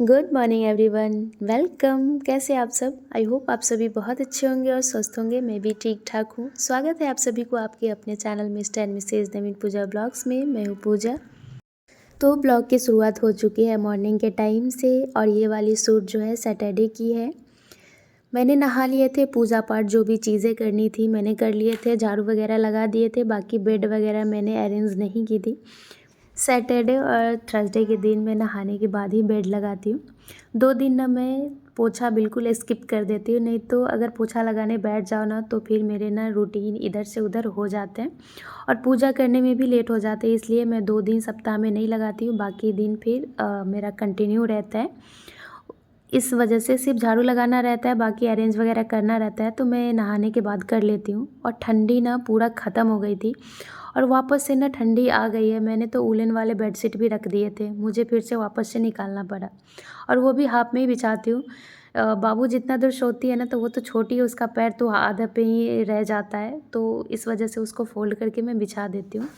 Good morning everyone, welcome. कैसे आप सब? आई होप आप सभी बहुत अच्छे होंगे और स्वस्थ होंगे। मैं भी ठीक ठाक हूँ। स्वागत है आप सभी को आपके अपने channel Mr and Mrs Naveen Pooja blogs में। मैं हूँ पूजा। तो ब्लॉग की शुरुआत हो चुकी है मॉर्निंग के टाइम से और ये वाली शूट जो है सैटरडे की है। मैंने नहा लिए थे, पूजा पाठ जो भी चीज़ें करनी थी मैंने कर लिए थे, झाड़ू वगैरह लगा दिए थे। बाकी बेड वगैरह मैंने अरेंज नहीं की थी। सैटरडे और थर्सडे के दिन मैं नहाने के बाद ही बेड लगाती हूँ। 2 दिन ना मैं पोछा बिल्कुल स्किप कर देती हूँ, नहीं तो अगर पोछा लगाने बैठ जाओ ना तो फिर मेरे ना रूटीन इधर से उधर हो जाते हैं और पूजा करने में भी लेट हो जाते हैं। इसलिए मैं 2 दिन सप्ताह में नहीं लगाती हूँ, बाकी दिन फिर मेरा कंटिन्यू रहता है। इस वजह से सिर्फ झाड़ू लगाना रहता है, बाकी अरेंज वगैरह करना रहता है तो मैं नहाने के बाद कर लेती हूँ। और ठंडी ना पूरा ख़त्म हो गई थी और वापस से ना ठंडी आ गई है। मैंने तो वूलन वाले बेडशीट भी रख दिए थे, मुझे फिर से वापस से निकालना पड़ा और वो भी हाफ में ही बिछाती हूँ। बाबू जितना देर सोती है ना तो वो तो छोटी है, उसका पैर तो आधा पे ही रह जाता है, तो इस वजह से उसको फोल्ड करके मैं बिछा देती हूँ।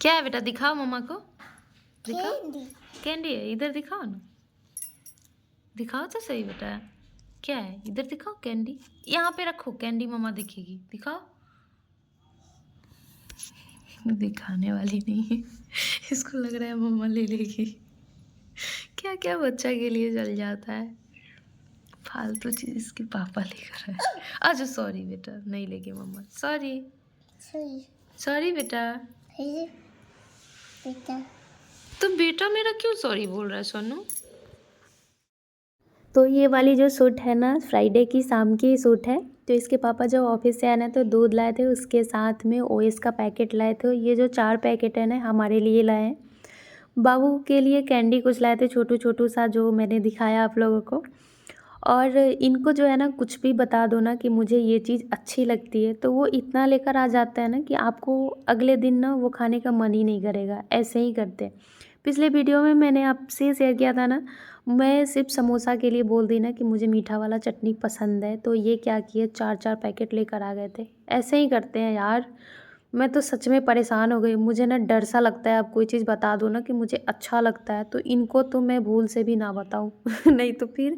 क्या है बेटा, दिखाओ मम्मा को, दिखाओ। कैंडी है, इधर दिखाओ ना, दिखाओ तो सही बेटा। क्या है, इधर दिखाओ कैंडी, यहाँ पे रखो, कैंडी मम्मा दिखेगी, दिखाओ। दिखाने वाली नहीं है, इसको लग रहा है मम्मा ले लेगी। क्या क्या बच्चा के लिए चल जाता है, फालतू चीज इसके पापा लेकर आए। अच्छा सॉरी बेटा, नहीं लेगी मम्मा, सॉरी सॉरी बेटा। तो बेटा मेरा क्यों सॉरी बोल रहा है सोनू? तो ये वाली जो सूट है ना, फ्राइडे की शाम की सूट है। तो इसके पापा जब ऑफिस से आए ना तो दूध लाए थे, उसके साथ में ओएस का पैकेट लाए थे। ये जो 4 पैकेट है ना हमारे लिए लाए हैं। बाबू के लिए कैंडी कुछ लाए थे, छोटू छोटू सा, जो मैंने दिखाया आप लोगों को। और इनको जो है ना कुछ भी बता दो ना कि मुझे ये चीज़ अच्छी लगती है तो वो इतना लेकर आ जाता है ना कि आपको अगले दिन ना वो खाने का मन ही नहीं करेगा। ऐसे ही करते हैं। पिछले वीडियो में मैंने आपसे शेयर किया था ना, मैं सिर्फ समोसा के लिए बोल दी ना कि मुझे मीठा वाला चटनी पसंद है, तो ये क्या किए 4-4 पैकेट लेकर आ गए थे। ऐसे ही करते हैं यार। मैं तो सच में परेशान हो गई। मुझे ना डर सा लगता है, आप कोई चीज़ बता दो ना कि मुझे अच्छा लगता है तो इनको तो मैं भूल से भी ना बताऊँ नहीं तो फिर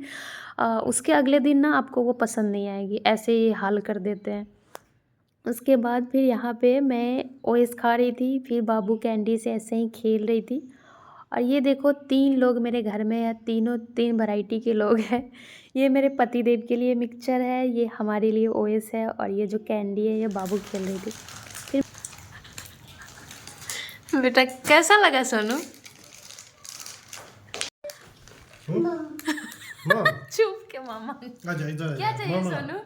उसके अगले दिन ना आपको वो पसंद नहीं आएगी। ऐसे ही हाल कर देते हैं। उसके बाद फिर यहाँ पे मैं ओएस खा रही थी, फिर बाबू कैंडी से ऐसे ही खेल रही थी। और ये देखो 3 लोग मेरे घर में हैं, तीनों 3 वैरायटी के लोग हैं। ये मेरे पति देव के लिए मिक्सचर है, ये हमारे लिए ओएस है और ये जो कैंडी है ये बाबू खेल रही थी। फिर बेटा कैसा लगा सोनू? चुप के मामा। आजा इधर, क्या चाहिए सोनू?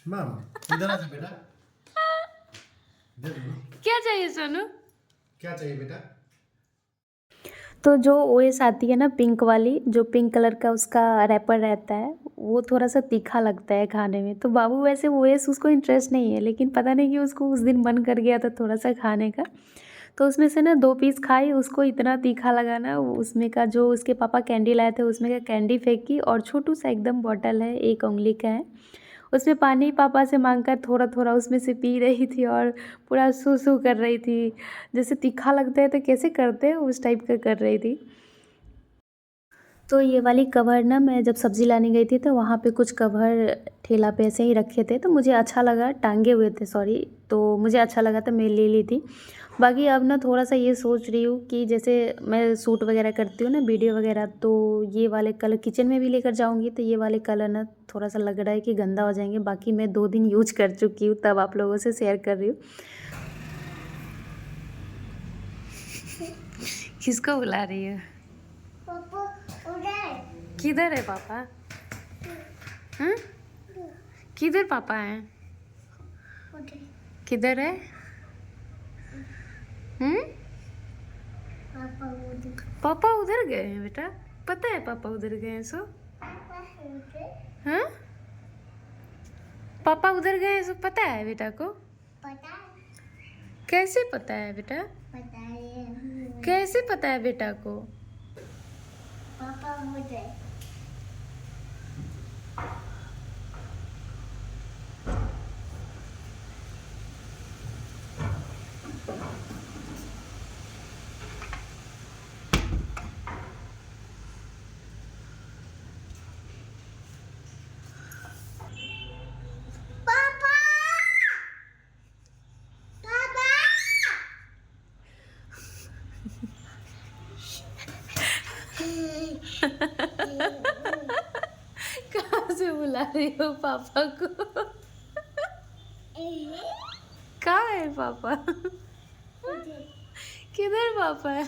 मामा इधर आजा बेटा। दे दो। क्या चाहिए सोनू? क्या चाहिए बेटा? तो जो ओएस आती है ना पिंक वाली, जो पिंक कलर का उसका रैपर रहता है, वो थोड़ा सा तीखा लगता है खाने में। तो बाबू वैसे ओएस उसको इंटरेस्ट नहीं है, लेकिन पता नहीं कि उसको उस दिन मन कर गया था थोड़ा सा खाने का। तो उसमें से ना 2 पीस खाई, उसको इतना तीखा लगा ना, उसमें का जो उसके पापा कैंडी लाए थे उसमें का कैंडी फेंकी और छोटू सा एकदम बॉटल है, 1 उंगली का है, उसमें पानी पापा से मांगकर थोड़ा थोड़ा उसमें से पी रही थी और पूरा सूसू कर रही थी। जैसे तीखा लगता है तो कैसे करते हैं उस टाइप का कर रही थी। तो ये वाली कवर ना मैं जब सब्ज़ी लाने गई थी तो वहाँ पे कुछ कवर ठेला पे ऐसे ही रखे थे, तो मुझे अच्छा लगा, टांगे हुए थे सॉरी, तो मुझे अच्छा लगा तो मैं ले ली थी। बाकी अब ना थोड़ा सा ये सोच रही हूँ कि जैसे मैं सूट वगैरह करती हूँ ना वीडियो वगैरह, तो ये वाले कलर किचन में भी लेकर जाऊँगी तो ये वाले कलर ना थोड़ा सा लग रहा है कि गंदा हो जाएंगे। बाकी मैं 2 दिन यूज कर चुकी हूँ, तब आप लोगों से शेयर कर रही हूँ। किसको बुला रही है? किधर है पापा? हाँ, किधर पापा हैं? किधर है? पापा उधर गए हैं बेटा, पता है पापा उधर गए हैं सो। हाँ, पापा उधर गए हैं सो पता है बेटा को? पता है। कैसे पता है बेटा? पता है। कैसे पता है बेटा को? पापा उधर। रही हो पापा को। कहाँ है पापा? किधर पापा है?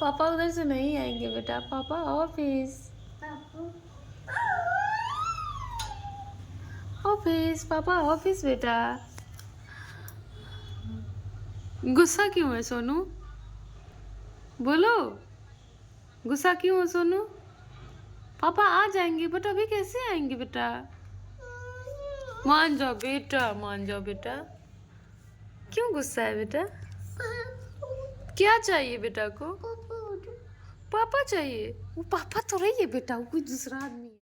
पापा उधर से नहीं आएंगे बेटा, पापा ऑफिस। ऑफिस पापा, ऑफिस बेटा। गुस्सा क्यों है सोनू? बोलो, गुस्सा क्यों है सोनू? पापा आ जाएंगे बट अभी कैसे आएंगे बेटा? मान जाओ बेटा, मान जाओ बेटा। क्यों गुस्सा है बेटा? क्या चाहिए बेटा को? पापा चाहिए। वो पापा तो रही है बेटा, वो कोई दूसरा आदमी है।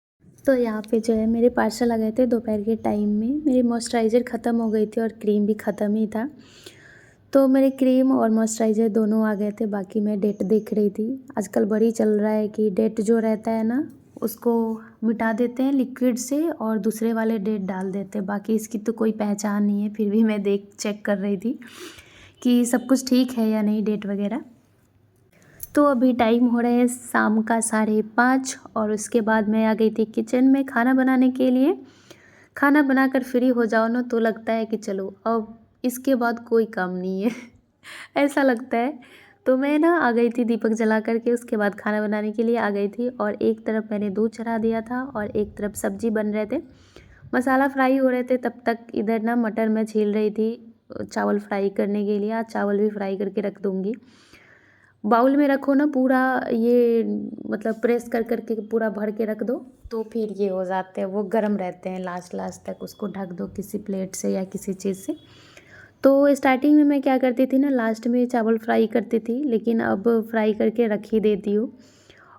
तो यहाँ पे जो है मेरे पार्सल आ गए थे दोपहर के टाइम में। मेरी मॉइस्चराइज़र ख़त्म हो गई थी और क्रीम भी ख़त्म ही था, तो मेरे क्रीम और मॉइस्चराइज़र दोनों आ गए थे। बाकी मैं डेट देख रही थी। आजकल बड़ी चल रहा है कि डेट जो रहता है ना उसको मिटा देते हैं लिक्विड से और दूसरे वाले डेट डाल देते हैं। बाकी इसकी तो कोई पहचान नहीं है, फिर भी मैं चेक कर रही थी कि सब कुछ ठीक है या नहीं, डेट वगैरह। तो अभी टाइम हो रहा है शाम का 5:30 और उसके बाद मैं आ गई थी किचन में खाना बनाने के लिए। खाना बनाकर फ्री हो जाओ ना तो लगता है कि चलो अब इसके बाद कोई काम नहीं है ऐसा लगता है। तो मैं ना आ गई थी दीपक जला करके, उसके बाद खाना बनाने के लिए आ गई थी। और एक तरफ मैंने दूध चढ़ा दिया था और एक तरफ सब्ज़ी बन रहे थे, मसाला फ्राई हो रहे थे। तब तक इधर ना मटर मैं छील रही थी चावल फ्राई करने के लिए। आज चावल भी फ्राई करके रख दूँगी। बाउल में रखो ना पूरा, ये मतलब प्रेस कर करके पूरा भर के रख दो तो फिर ये हो जाते हैं, वो गर्म रहते हैं लास्ट तक। उसको ढक दो किसी प्लेट से या किसी चीज़ से। तो स्टार्टिंग में मैं क्या करती थी ना, लास्ट में चावल फ्राई करती थी, लेकिन अब फ्राई करके रख ही देती हूँ।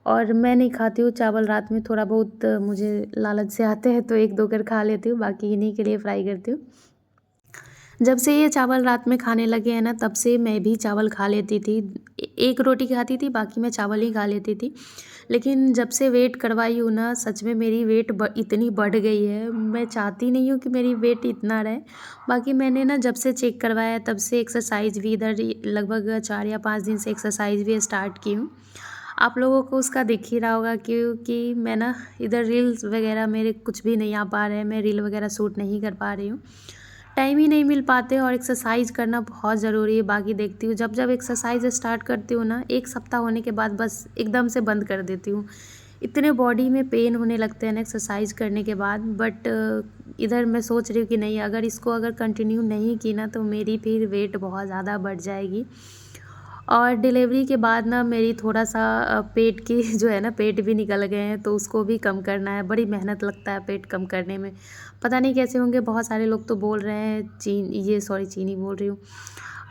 और मैं नहीं खाती हूँ चावल रात में, थोड़ा बहुत मुझे लालच से आते हैं तो 1-2 कर खा लेती हूँ, बाकी इन्हीं के लिए फ्राई करती हूँ। जब से ये चावल रात में खाने लगे हैं ना तब से मैं भी चावल खा लेती थी। एक रोटी खाती थी, बाकी मैं चावल ही खा लेती थी। लेकिन जब से वेट करवाई हूँ ना, सच में मेरी वेट इतनी बढ़ गई है। मैं चाहती नहीं हूँ कि मेरी वेट इतना रहे। बाकी मैंने ना जब से चेक करवाया तब से एक्सरसाइज भी इधर लगभग 4 या 5 दिन से एक्सरसाइज भी स्टार्ट की हूँ। आप लोगों को उसका दिख ही रहा होगा क्योंकि मैं ना इधर रील्स वगैरह मेरे कुछ भी नहीं आ पा रहे हैं। मैं रील वगैरह शूट नहीं कर पा रही हूँ, टाइम ही नहीं मिल पाते। और एक्सरसाइज करना बहुत ज़रूरी है। बाकी देखती हूँ जब एक्सरसाइज स्टार्ट करती हूँ ना, 1 सप्ताह होने के बाद बस एकदम से बंद कर देती हूँ। इतने बॉडी में पेन होने लगते हैं ना एक्सरसाइज करने के बाद। बट इधर मैं सोच रही हूँ कि नहीं, अगर कंटिन्यू नहीं की ना तो मेरी फिर वेट बहुत ज़्यादा बढ़ जाएगी। और डिलीवरी के बाद ना मेरी थोड़ा सा पेट की जो है ना, पेट भी निकल गए हैं तो उसको भी कम करना है। बड़ी मेहनत लगता है पेट कम करने में, पता नहीं कैसे होंगे। बहुत सारे लोग तो बोल रहे हैं चीनी बोल रही हूँ,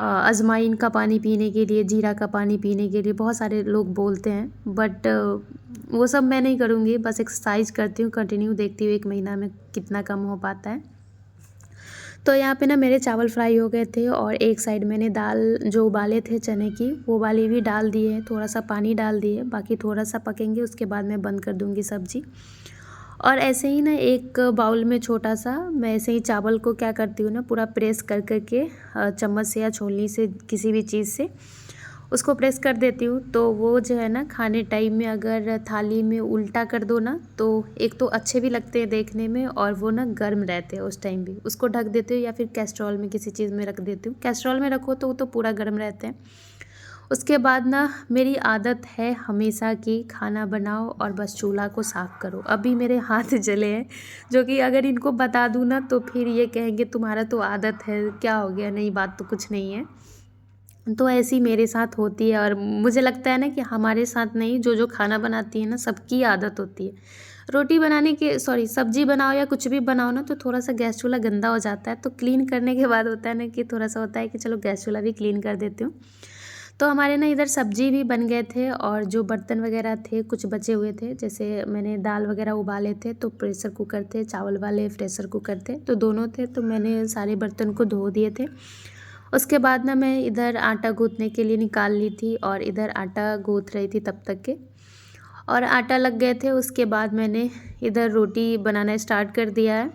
अजवाइन का पानी पीने के लिए, जीरा का पानी पीने के लिए बहुत सारे लोग बोलते हैं। बट वो सब मैं नहीं करूँगी, बस एक्सरसाइज करती हूँ कंटिन्यू, देखती हूँ 1 महीना में कितना कम हो पाता है। तो यहाँ पे ना मेरे चावल फ्राई हो गए थे और एक साइड मैंने दाल जो उबाले थे चने की, वो वाली भी डाल दिए हैं, थोड़ा सा पानी डाल दिए। बाकी थोड़ा सा पकेंगे उसके बाद मैं बंद कर दूँगी सब्ज़ी। और ऐसे ही ना एक बाउल में छोटा सा मैं ऐसे ही चावल को क्या करती हूँ ना, पूरा प्रेस कर करके चम्मच से या छोलनी से किसी भी चीज़ से उसको प्रेस कर देती हूँ। तो वो जो है ना, खाने टाइम में अगर थाली में उल्टा कर दो ना तो एक तो अच्छे भी लगते हैं देखने में और वो ना गर्म रहते हैं उस टाइम भी। उसको ढक देती हूँ या फिर कैस्ट्रॉल में किसी चीज़ में रख देती हूँ। कैस्ट्रॉल में रखो तो वो तो पूरा गर्म रहते हैं। उसके बाद ना मेरी आदत है हमेशा की, खाना बनाओ और बस चूल्हा को साफ़ करो। अभी मेरे हाथ जले हैं, जो कि अगर इनको बता दूँ ना तो फिर ये कहेंगे तुम्हारा तो आदत है, क्या हो गया, नई बात तो कुछ नहीं है। तो ऐसी मेरे साथ होती है और मुझे लगता है ना कि हमारे साथ नहीं, जो खाना बनाती है ना सबकी आदत होती है। रोटी बनाने के सब्ज़ी बनाओ या कुछ भी बनाओ ना तो थोड़ा सा गैस चूल्हा गंदा हो जाता है, तो क्लीन करने के बाद होता है ना कि थोड़ा सा होता है कि चलो गैस चूल्हा भी क्लीन कर देती हूँ। तो हमारे ना इधर सब्ज़ी भी बन गए थे और जो बर्तन वगैरह थे कुछ बचे हुए थे, जैसे मैंने दाल वगैरह उबाले थे तो प्रेशर कुकर थे, चावल वाले प्रेशर कुकर थे, तो दोनों थे। तो मैंने सारे बर्तन को धो दिए थे। उसके बाद ना मैं इधर आटा गूँथने के लिए निकाल ली थी और इधर आटा गूँथ रही थी तब तक के, और आटा लग गए थे। उसके बाद मैंने इधर रोटी बनाना स्टार्ट कर दिया है।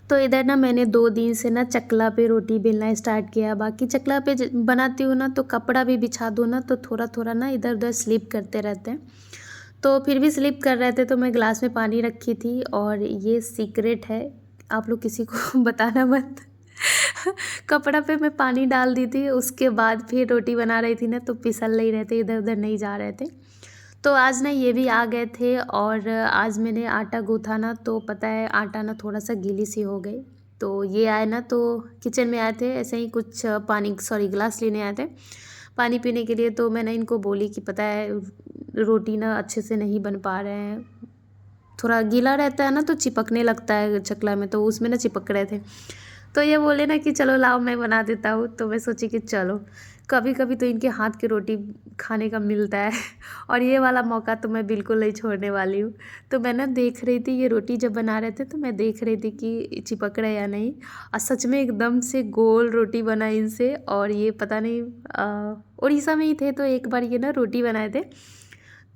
तो इधर ना मैंने 2 दिन से ना चकला पे रोटी बेलना स्टार्ट किया। बाकी चकला पे बनाती हूँ ना तो कपड़ा भी बिछा दो ना तो थोड़ा थोड़ा ना इधर उधर स्लिप करते रहते हैं। तो फिर भी स्लिप कर रहे थे, तो मैं ग्लास में पानी रखी थी। और ये सीक्रेट है, आप लोग किसी को बताना मत। कपड़ा पे मैं पानी डाल दी थी, उसके बाद फिर रोटी बना रही थी ना, तो फिसल नहीं रहे थे, इधर उधर नहीं जा रहे थे। तो आज ना ये भी आ गए थे, और आज मैंने आटा गूँथा ना, तो पता है आटा ना थोड़ा सा गीली सी हो गई। तो ये आए ना, तो किचन में आए थे ऐसे ही कुछ पानी गिलास लेने आए थे पानी पीने के लिए। तो मैंने इनको बोली कि पता है रोटी ना अच्छे से नहीं बन पा रहे हैं, थोड़ा गीला रहता है ना तो चिपकने लगता है चकला में, तो उसमें ना चिपक रहे थे। तो ये बोले ना कि चलो लाओ मैं बना देता हूँ। तो मैं सोची कि चलो, कभी कभी तो इनके हाथ की रोटी खाने का मिलता है। और ये वाला मौका तो मैं बिल्कुल नहीं छोड़ने वाली हूँ। तो मैं ना देख रही थी ये रोटी जब बना रहे थे, तो मैं देख रही थी कि चिपक रहे या नहीं। और सच में एकदम से गोल रोटी बना इनसे। और ये पता नहीं उड़ीसा में ही थे, तो एक बार ये ना रोटी बनाए थे,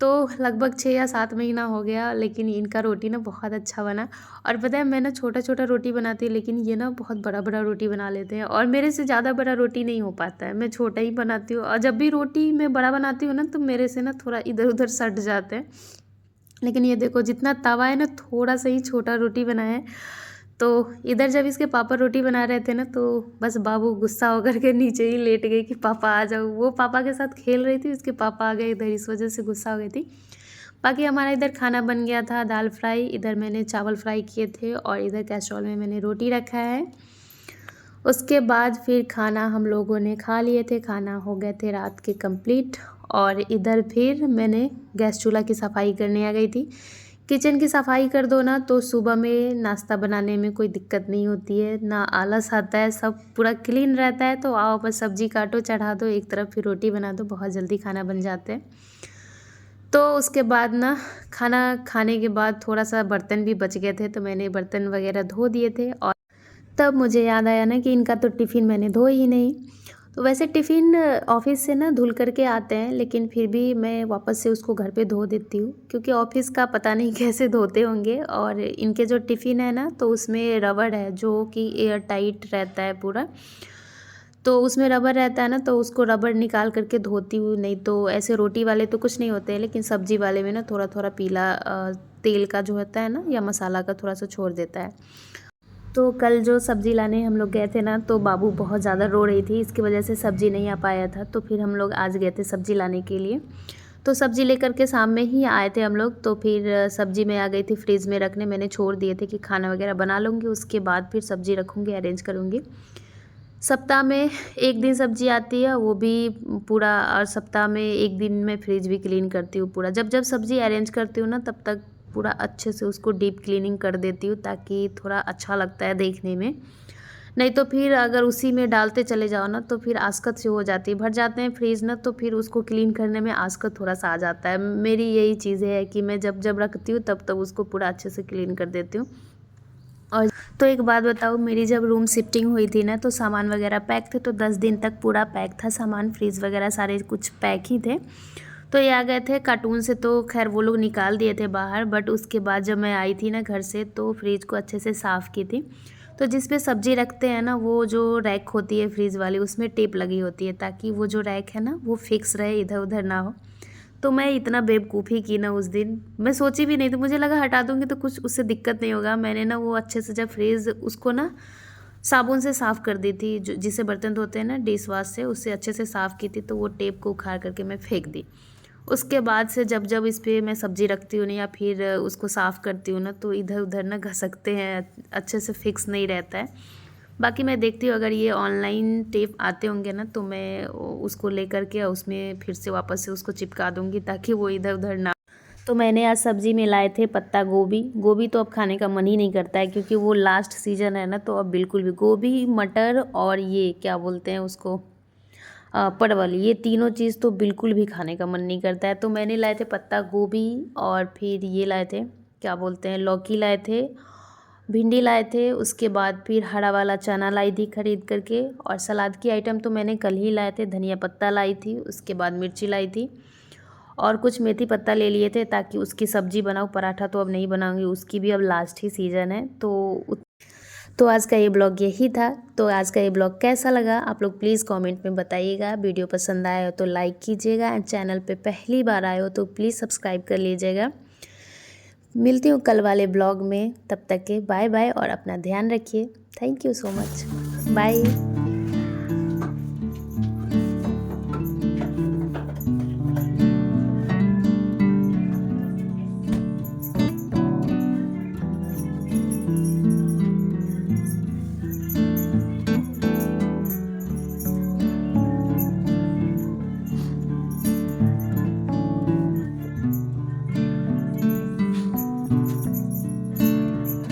तो लगभग 6 या 7 महीना हो गया, लेकिन इनका रोटी ना बहुत अच्छा बना। और पता है मैं ना छोटा छोटा रोटी बनाती हूँ, लेकिन ये ना बहुत बड़ा बड़ा रोटी बना लेते हैं। और मेरे से ज़्यादा बड़ा रोटी नहीं हो पाता है, मैं छोटा ही बनाती हूँ। और जब भी रोटी मैं बड़ा बनाती हूँ ना, तो मेरे से ना थोड़ा इधर उधर सट जाते हैं। लेकिन ये देखो जितना तवा है ना, थोड़ा सा ही छोटा रोटी बनाया है। तो इधर जब इसके पापा रोटी बना रहे थे ना, तो बस बाबू गुस्सा होकर के नीचे ही लेट गई कि पापा आ जाओ। वो पापा के साथ खेल रही थी, उसके पापा आ गए इधर, इस वजह से गुस्सा हो गई थी। बाकी हमारा इधर खाना बन गया था, दाल फ्राई, इधर मैंने चावल फ्राई किए थे, और इधर कैस्ट्रॉल में मैंने रोटी रखा है। उसके बाद फिर खाना हम लोगों ने खा लिए थे, खाना हो गए थे रात के कंप्लीट। और इधर फिर मैंने गैस चूल्हा की सफाई करने आ गई थी। किचन की सफाई कर दो ना, तो सुबह में नाश्ता बनाने में कोई दिक्कत नहीं होती है, ना आलस आता है, सब पूरा क्लीन रहता है। तो आओ बस सब्जी काटो, चढ़ा दो एक तरफ, फिर रोटी बना दो, बहुत जल्दी खाना बन जाते हैं। तो उसके बाद ना खाना खाने के बाद थोड़ा सा बर्तन भी बच गए थे, तो मैंने बर्तन वगैरह धो दिए थे। और तब मुझे याद आया ना कि इनका तो टिफ़िन मैंने धो ही नहीं। तो वैसे टिफ़िन ऑफ़िस से ना धुल करके आते हैं, लेकिन फिर भी मैं वापस से उसको घर पे धो देती हूँ, क्योंकि ऑफ़िस का पता नहीं कैसे धोते होंगे। और इनके जो टिफ़िन है ना, तो उसमें रबड़ है जो कि एयर टाइट रहता है पूरा। तो उसमें रबर रहता है ना, तो उसको रबर निकाल करके धोती हूँ। नहीं तो ऐसे रोटी वाले तो कुछ नहीं होते हैं, लेकिन सब्ज़ी वाले में ना थोड़ा थोड़ा पीला तेल का जो होता है ना, या मसाला का थोड़ा सा छोड़ देता है। तो कल जो सब्ज़ी लाने हम लोग गए थे ना, तो बाबू बहुत ज़्यादा रो रही थी, इसकी वजह से सब्ज़ी नहीं आ पाया था। तो फिर हम लोग आज गए थे सब्ज़ी लाने के लिए। तो सब्ज़ी लेकर के शाम में ही आए थे हम लोग। तो फिर सब्ज़ी मैं आ गई थी फ्रिज में रखने, मैंने छोड़ दिए थे कि खाना वगैरह बना लूँगी, उसके बाद फिर सब्ज़ी रखूँगी, अरेंज करूँगी। सप्ताह में 1 दिन सब्ज़ी आती है, वो भी पूरा। और सप्ताह में 1 दिन मैं फ्रिज भी क्लीन करती हूँ पूरा। जब जब सब्ज़ी अरेंज करती हूँ ना, तब तक पूरा अच्छे से उसको डीप क्लीनिंग कर देती हूँ, ताकि थोड़ा अच्छा लगता है देखने में। नहीं तो फिर अगर उसी में डालते चले जाओ ना, तो फिर आस्कत सी हो जाती है, भर जाते हैं फ्रिज ना, तो फिर उसको क्लीन करने में आस्कत थोड़ा सा आ जाता है। मेरी यही चीज़ है कि मैं जब जब रखती हूँ, तब तब उसको पूरा अच्छे से क्लीन कर देती हूँ। और तो एक बात बताऊँ, मेरी जब रूम शिफ्टिंग हुई थी ना, तो सामान वगैरह पैक थे, तो 10 दिन तक पूरा पैक था सामान, फ्रिज वगैरह सारे कुछ पैक ही थे। तो ये आ गए थे कार्टून से, तो खैर वो लोग निकाल दिए थे बाहर। बट उसके बाद जब मैं आई थी ना घर से, तो फ्रिज को अच्छे से साफ़ की थी। तो जिस पे सब्ज़ी रखते हैं ना, वो जो रैक होती है फ्रिज वाली, उसमें टेप लगी होती है, ताकि वो जो रैक है ना, वो फिक्स रहे, इधर उधर ना हो। तो मैं इतना बेवकूफ़ी की ना उस दिन, मैं सोची भी नहीं थी, मुझे लगा हटा दूँगी तो कुछ उससे दिक्कत नहीं होगा। मैंने ना वो अच्छे से जब फ्रिज उसको ना साबुन से साफ़ कर दी थी, जो जिससे बर्तन धोते हैं ना, डिश वॉश से, उससे अच्छे से साफ़ की थी। तो वो टेप को उखाड़ करके मैं फेंक दी। उसके बाद से जब जब इस पे मैं सब्ज़ी रखती हूँ ना, या फिर उसको साफ़ करती हूँ ना, तो इधर उधर ना घसकते हैं, अच्छे से फिक्स नहीं रहता है। बाकी मैं देखती हूँ, अगर ये ऑनलाइन टेप आते होंगे ना, तो मैं उसको लेकर के उसमें फिर से वापस से उसको चिपका दूँगी, ताकि वो इधर उधर ना। तो मैंने आज सब्ज़ी में लाए थे पत्ता गोभी। गोभी तो अब खाने का मन ही नहीं करता है, क्योंकि वो लास्ट सीज़न है ना, तो अब बिल्कुल भी गोभी, मटर और ये क्या बोलते हैं उसको, परवल, ये तीनों चीज़ तो बिल्कुल भी खाने का मन नहीं करता है। तो मैंने लाए थे पत्ता गोभी, और फिर ये लाए थे क्या बोलते हैं, लौकी लाए थे, भिंडी लाए थे। उसके बाद फिर हरा वाला चना लाई थी खरीद करके। और सलाद की आइटम तो मैंने कल ही लाए थे, धनिया पत्ता लाई थी, उसके बाद मिर्ची लाई थी, और कुछ मेथी पत्ता ले लिए थे, ताकि उसकी सब्ज़ी बनाऊँ। पराठा तो अब नहीं बनाऊँगी, उसकी भी अब लास्ट ही सीज़न है। तो आज का ये ब्लॉग यही था। तो आज का ये ब्लॉग कैसा लगा आप लोग प्लीज़ कमेंट में बताइएगा। वीडियो पसंद आया हो तो लाइक कीजिएगा एंड चैनल पे पहली बार आए हो तो प्लीज़ सब्सक्राइब कर लीजिएगा। मिलती हूँ कल वाले ब्लॉग में, तब तक के बाय बाय और अपना ध्यान रखिए। Thank you so much, bye.